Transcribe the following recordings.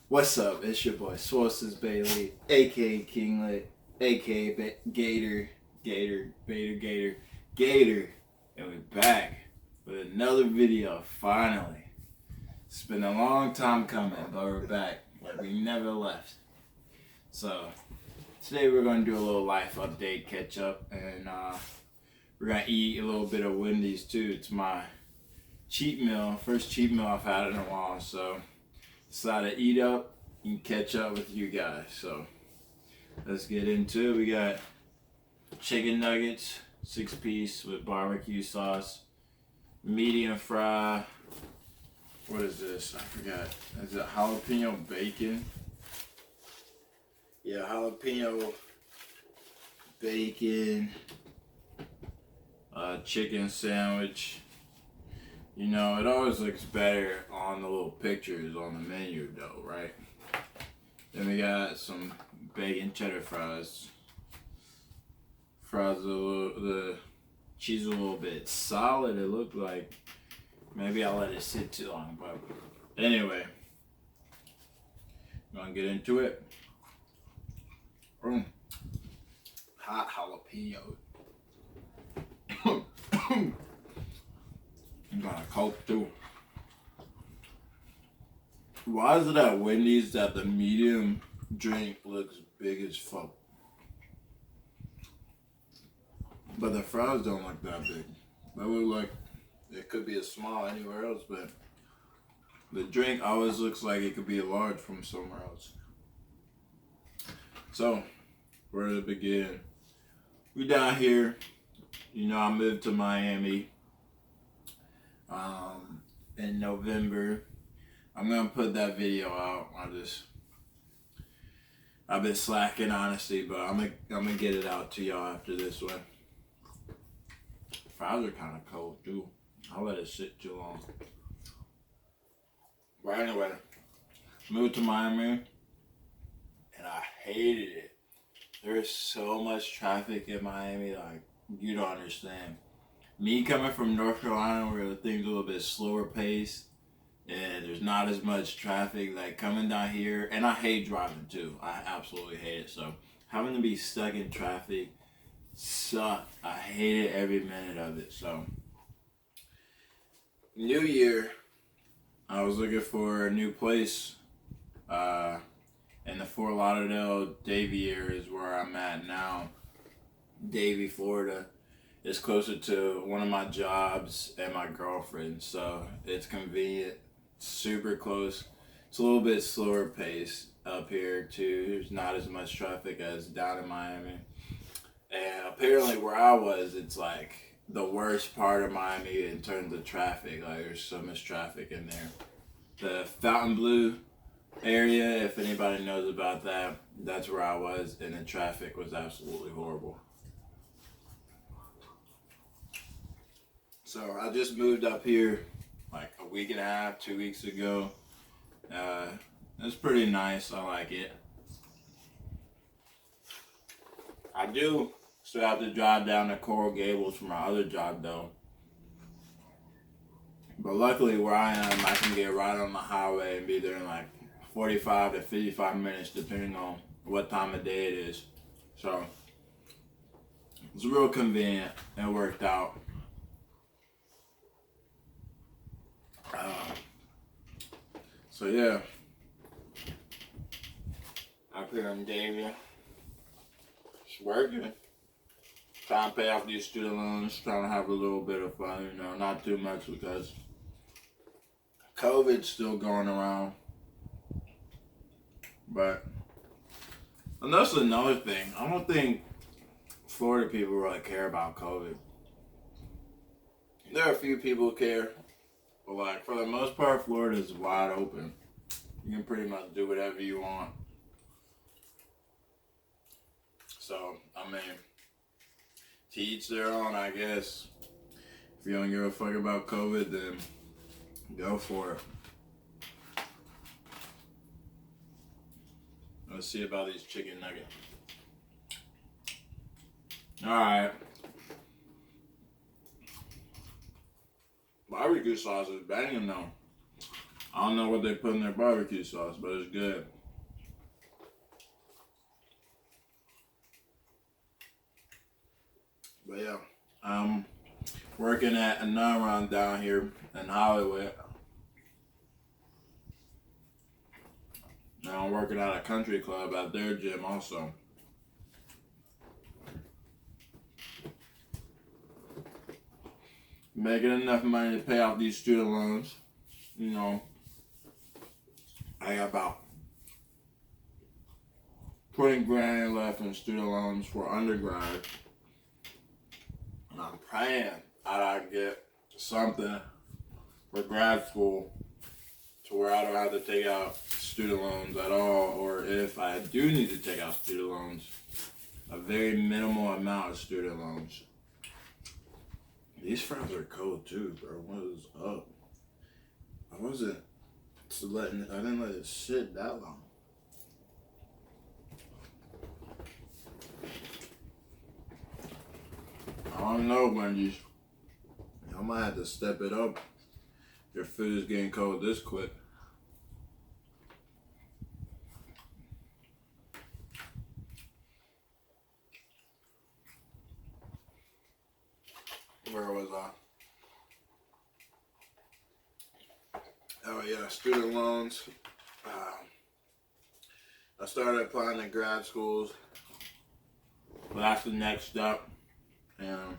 What's up? It's your boy Sources Bailey, aka Kinglet, aka Gator, and we're back with another video. Finally, it's been a long time coming, but we're back like we never left. So today we're gonna do a little life update, catch up, and we're gonna eat a little bit of Wendy's too. It's my cheat meal, first cheat meal I've had in a while, so decided to eat up and catch up with you guys. So let's get into it. We got chicken nuggets, 6-piece with barbecue sauce, medium fry. What is this? I forgot. Is it jalapeno bacon? Yeah, jalapeno bacon, chicken sandwich. You know, it always looks better on the little pictures on the menu though, right? Then we got some bacon cheddar fries. The cheese a little bit solid, it looked like. Maybe I let it sit too long, but anyway. I'm gonna get into it. Hot jalapeno. I'm gonna Coke too. Why is it at Wendy's that the medium drink looks big as fuck? But the fries don't look that big. They look like it could be a small anywhere else, but the drink always looks like it could be a large from somewhere else. So, where to begin? We down here. You know, I moved to Miami in November. I'm gonna put that video out. I've been slacking honestly, but I'm gonna get it out to y'all after this one. Fries are kind of cold too. I'll let it sit too long. But anyway, moved to Miami, and I hated it. There's so much traffic in Miami, like you don't understand. Me coming from North Carolina, where things a little bit slower paced, and there's not as much traffic, like coming down here, and I hate driving too. I absolutely hate it. So having to be stuck in traffic sucked. I hated every minute of it. So New Year, I was looking for a new place. In the Fort Lauderdale, Davie area is where I'm at now. Davie, Florida. It's closer to one of my jobs and my girlfriend, so it's convenient, super close. It's a little bit slower pace up here too. There's not as much traffic as down in Miami. And apparently where I was, it's like the worst part of Miami in terms of traffic. Like there's so much traffic in there. The Fontainebleau area, if anybody knows about that, that's where I was, and the traffic was absolutely horrible. So I just moved up here like a week and a half, 2 weeks ago. It's pretty nice. I like it. I do still have to drive down to Coral Gables for my other job though. But luckily where I am, I can get right on the highway and be there in like 45 to 55 minutes depending on what time of day it is. So it's real convenient. It worked out. So yeah, up here in Davie, it's working. Trying to pay off these student loans, trying to have a little bit of fun, you know, not too much because COVID's still going around. But, and that's another thing, I don't think Florida people really care about COVID. There are a few people who care. But like for the most part, Florida is wide open. You can pretty much do whatever you want. So, I mean, to each their own, I guess. If you don't give a fuck about COVID, then go for it. Let's see about these chicken nuggets. Alright. Barbecue sauce is banging though. I don't know what they put in their barbecue sauce, but it's good. But yeah, I'm working at a non-run down here in Hollywood. Now I'm working at a country club at their gym also. Making enough money to pay off these student loans. You know, I got about 20 grand left in student loans for undergrad. And I'm praying I get something for grad school to where I don't have to take out student loans at all, or if I do need to take out student loans, a very minimal amount of student loans. These fries are cold too, bro. What is up? I didn't let it sit that long. I don't know, Wendy. I might have to step it up. Your food is getting cold this quick. Where was I? Oh yeah, student loans. I started applying to grad schools. But that's the next step. And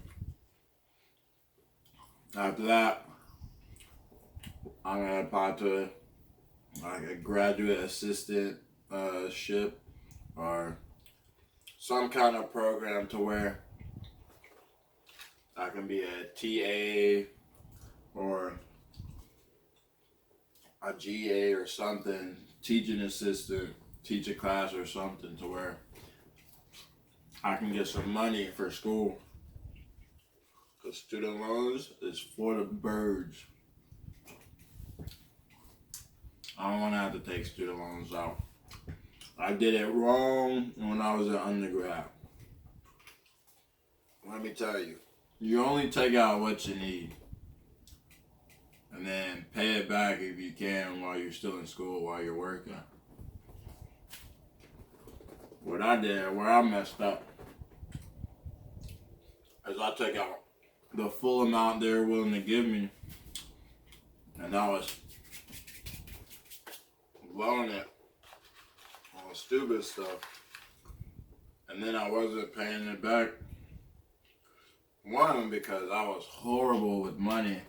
after that, I'm gonna apply to like a graduate assistant ship or some kind of program to where I can be a TA or a GA or something, teaching assistant, teach a class or something to where I can get some money for school. Because student loans is for the birds. I don't want to have to take student loans out. I did it wrong when I was an undergrad. Let me tell you, you only take out what you need. And then pay it back if you can while you're still in school, while you're working. What I did, where I messed up, is I took out the full amount they were willing to give me, and I was blowing it on stupid stuff, and then I wasn't paying it back. One, because I was horrible with money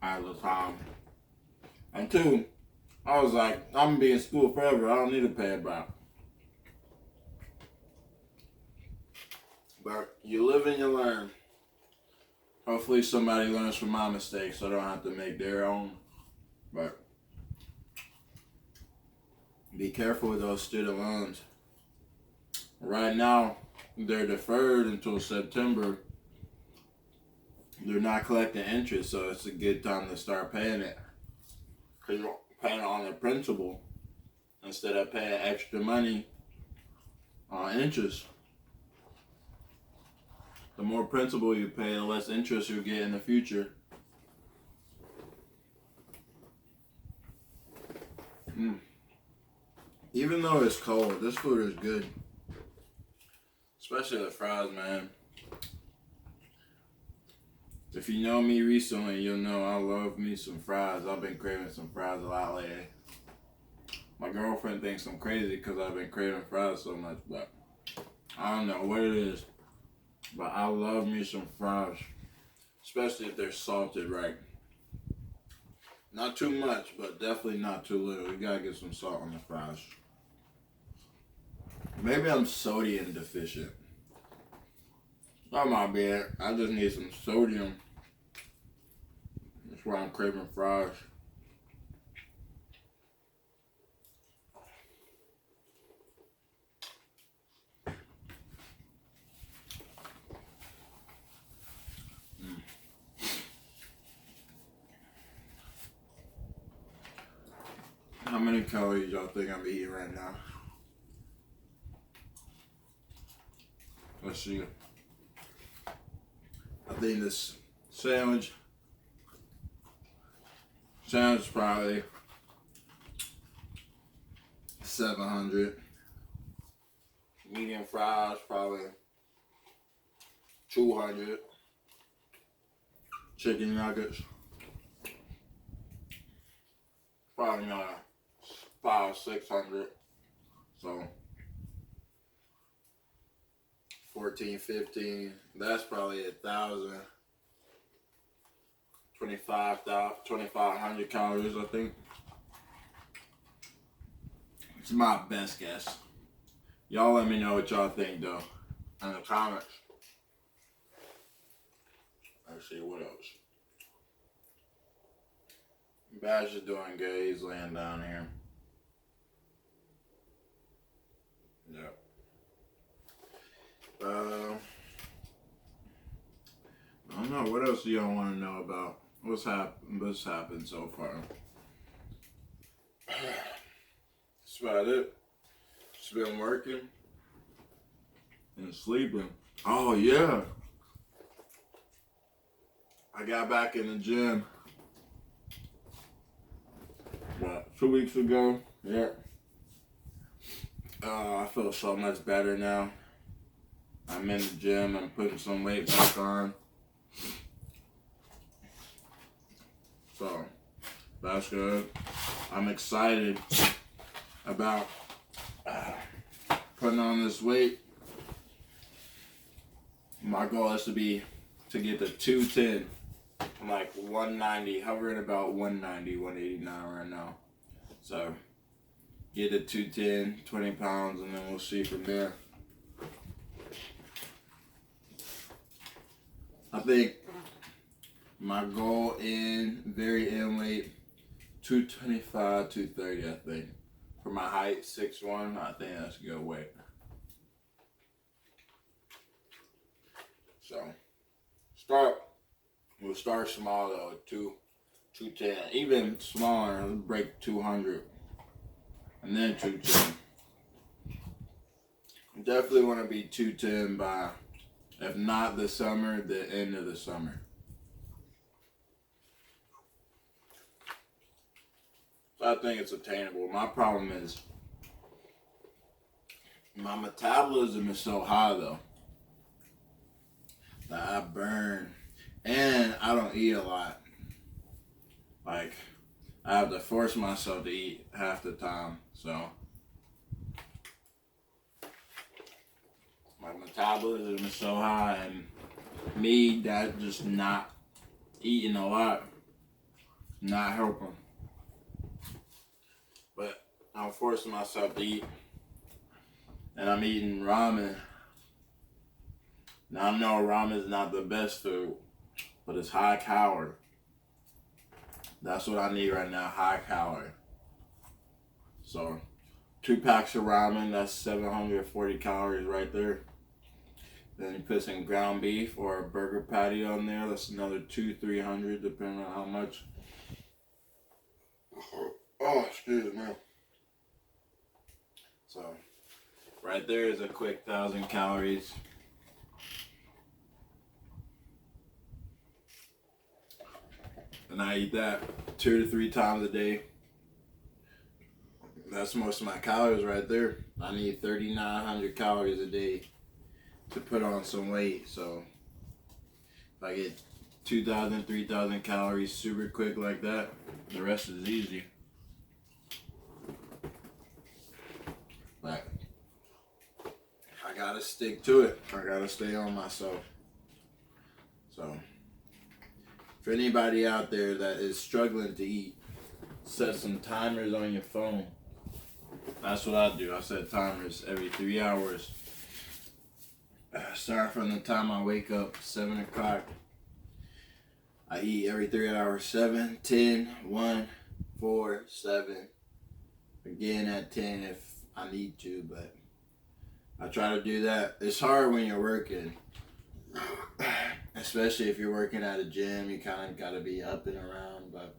at the time, and two, I was like, I'm gonna be in school forever, I don't need to pay it back. But you live and you learn. Hopefully somebody learns from my mistakes so I don't have to make their own. But be careful with those student loans. Right now, they're deferred until September. They're not collecting interest, so it's a good time to start paying it. Because you're paying on the principal instead of paying extra money on interest. The more principal you pay, the less interest you'll get in the future. Even though it's cold, this food is good. Especially the fries, man. If you know me recently, you'll know I love me some fries. I've been craving some fries a lot lately. My girlfriend thinks I'm crazy because I've been craving fries so much, but I don't know what it is. But I love me some fries, especially if they're salted right. Not too much, but definitely not too little. We gotta get some salt on the fries. Maybe I'm sodium deficient. That might be it. I just need some sodium. That's why I'm craving fries. How many calories y'all think I'm eating right now? Let's see. I think this sandwich probably 700. Medium fries, probably 200. Chicken nuggets, probably not 500-600. So 14-15. That's probably 1,000. 2,500 calories, I think. It's my best guess. Y'all let me know what y'all think though in the comments. Let's see what else. Bash is doing good. He's laying down here. Yep. I don't know. What else do y'all want to know about? What's happened so far? That's about it. Just been working and sleeping. Oh yeah. I got back in the gym about 2 weeks ago. Yeah. I feel so much better now. I'm in the gym. I'm putting some weight back on. So that's good. I'm excited about putting on this weight. My goal is to get to 210. I'm like 190, hovering about 190, 189 right now. So get to 210, 20 pounds, and then we'll see from there. I think my goal very end weight, 225, 230, I think. For my height, 6'1", I think that's a good weight. So we'll start small though, 210. Even smaller, let's break 200. And then 210. Definitely want to be 210 by, if not the summer, the end of the summer. So I think it's attainable. My problem is my metabolism is so high though that I burn, and I don't eat a lot. Like, I have to force myself to eat half the time. So my metabolism is so high, and me that just not eating a lot, not helping. But I'm forcing myself to eat, and I'm eating ramen. Now I know ramen is not the best food, but it's high calorie. That's what I need right now, high calorie. So 2 packs of ramen, that's 740 calories right there. Then you put some ground beef or a burger patty on there, that's another 200-300 depending on how much. Oh, excuse me. So right there is a quick 1,000 calories. And I eat that 2 to 3 times a day. That's most of my calories right there. I need 3,900 calories a day to put on some weight. So if I get 2,000, 3,000 calories super quick like that, the rest is easy. But I gotta stick to it. I gotta stay on myself. So for anybody out there that is struggling to eat, set some timers on your phone. That's what I do. I set timers every 3 hours. Starting from the time I wake up, 7 o'clock. I eat every 3 hours, 7, 10, 1, 4, 7. Again at 10 if I need to, but I try to do that. It's hard when you're working. Especially if you're working at a gym, you kind of got to be up and around. But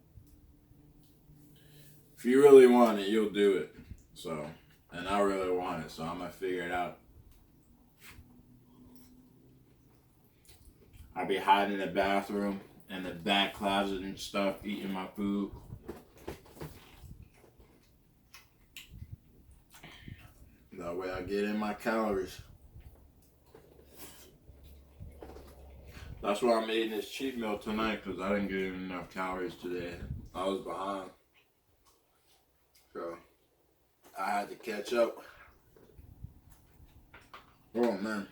if you really want it, you'll do it. So, and I really want it, so I'm going to figure it out. I'll be hiding in the bathroom, in the back closet and stuff, eating my food. That way I get in my calories. That's why I'm eating this cheat meal tonight, because I didn't get in enough calories today. I was behind. So I had to catch up. Oh man,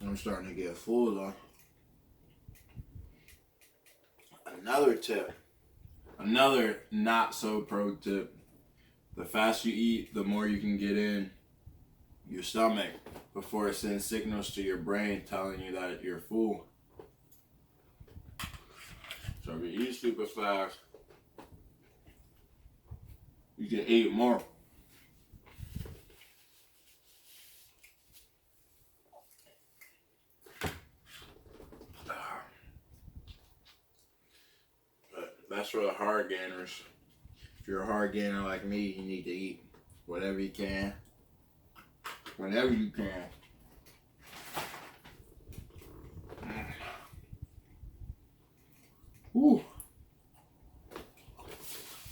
I'm starting to get full though. Another tip, another not so pro tip. The faster you eat, the more you can get in your stomach before it sends signals to your brain telling you that you're full. So if you eat super fast, you can eat more. But that's for the hard gainers. If you're a hard gainer like me, you need to eat whatever you can, whenever you can. Whew.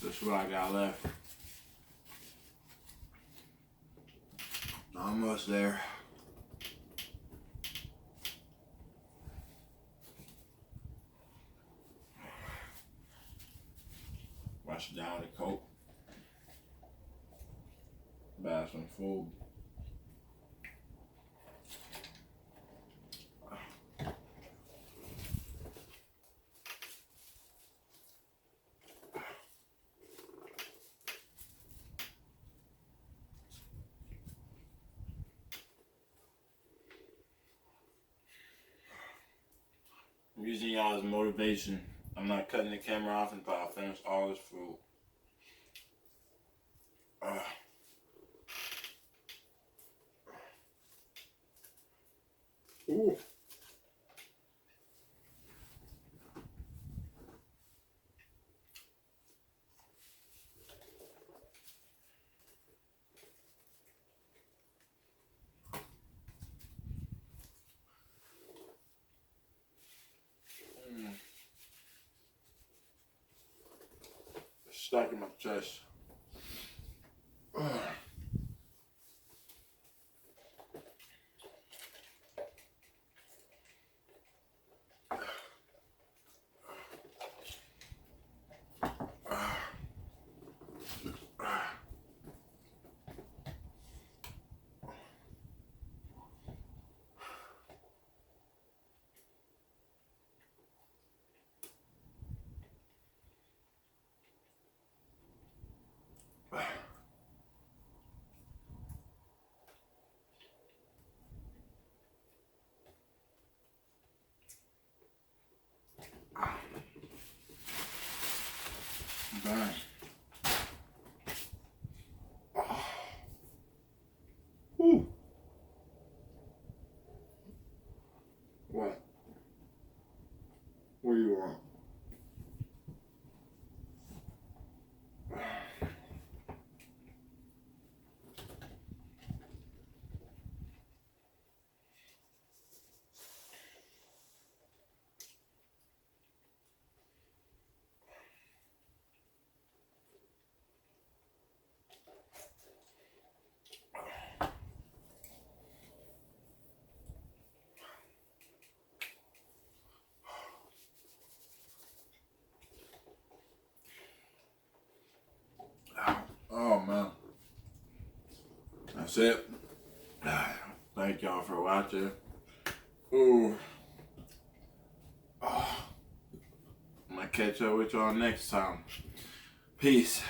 That's what I got left. Almost there. Wash down the coat. Buy some food. I'm using y'all as motivation. I'm not cutting the camera off until I finish all this food. Ooh. Stuck in my chest. Done. Whew. What? What do you want? Oh man. That's it. Thank y'all for watching. Ooh. I'm gonna catch up with y'all next time. Peace.